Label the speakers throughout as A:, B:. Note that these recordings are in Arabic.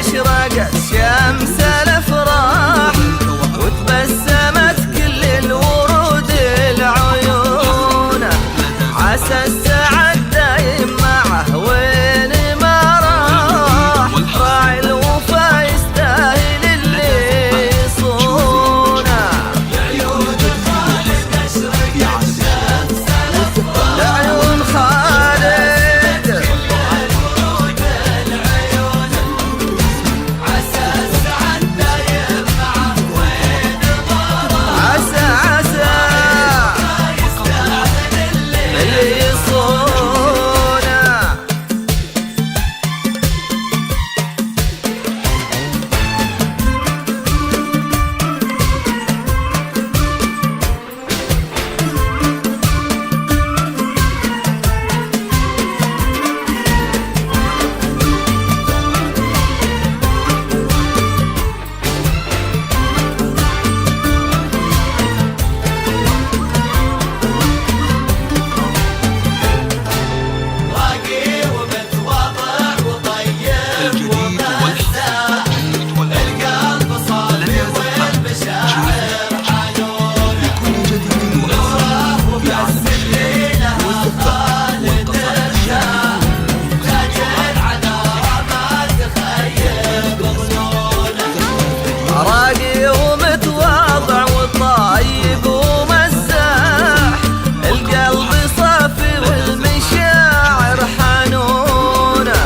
A: أشرقت شمس الأفراح وتبسمت كل الورود العيون، عسى السعد دايم معه وين ما راح، راعي الوفا يستاهل اللي يصونه. لعيون خالد أشرقت شمس الأفراح، لعيون خالد كل الورود العيون، عسى السعد دايم معه وين ما راح، عسى يستاهل اللي يصونه. راقي ومتواضع وطيب ومزاح، القلب صافي والمشاعر حنونة،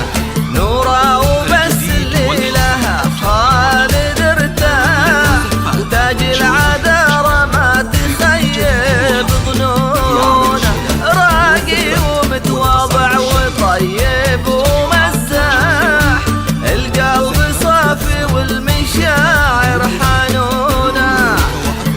A: نوره وبس اللي لها خالد ارتاح، وتاج العذارى ما تخيب ظنونه. راقي ومتواضع وطيب ومزاح، القلب صافي والمشاعر حنونة،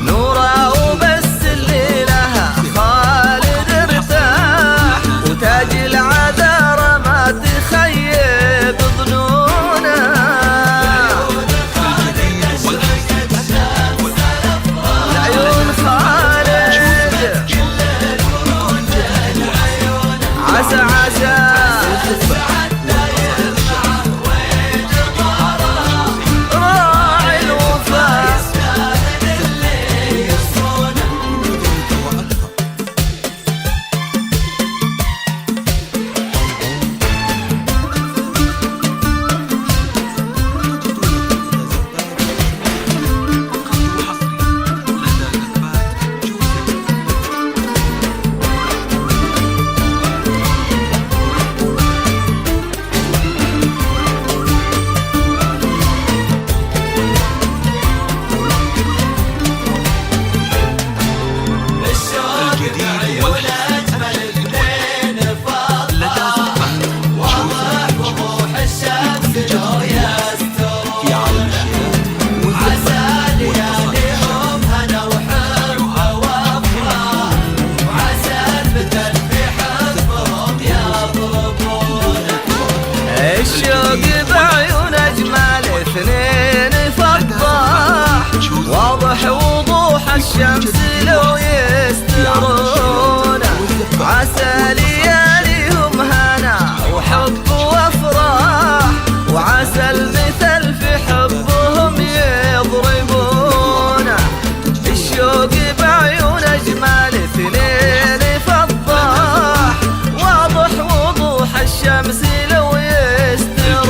A: نوره وبس اللي لها خالد ارتاح، وتاج العذارى ما تخيب ظنونه. لعيون خالد عسى راعي الوفا الشوق بعيون أجمل اثنين فضاح، واضح وضوح الشمس لو يسترونه، عسى لياليهم هنا وحب وافراح، وعسى المثل في حبهم يضربونه. الشوق بعيون أجمل اثنين فضاح، واضح وضوح الشمس لو يسترونه،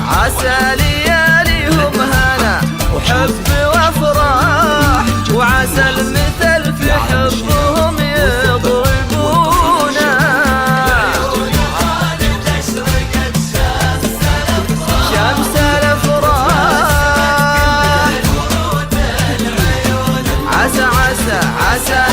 A: عسى لياليهم هنا وحب وافراح، وعسى المثل في حبهم يضربونه. شمس الافراح عسى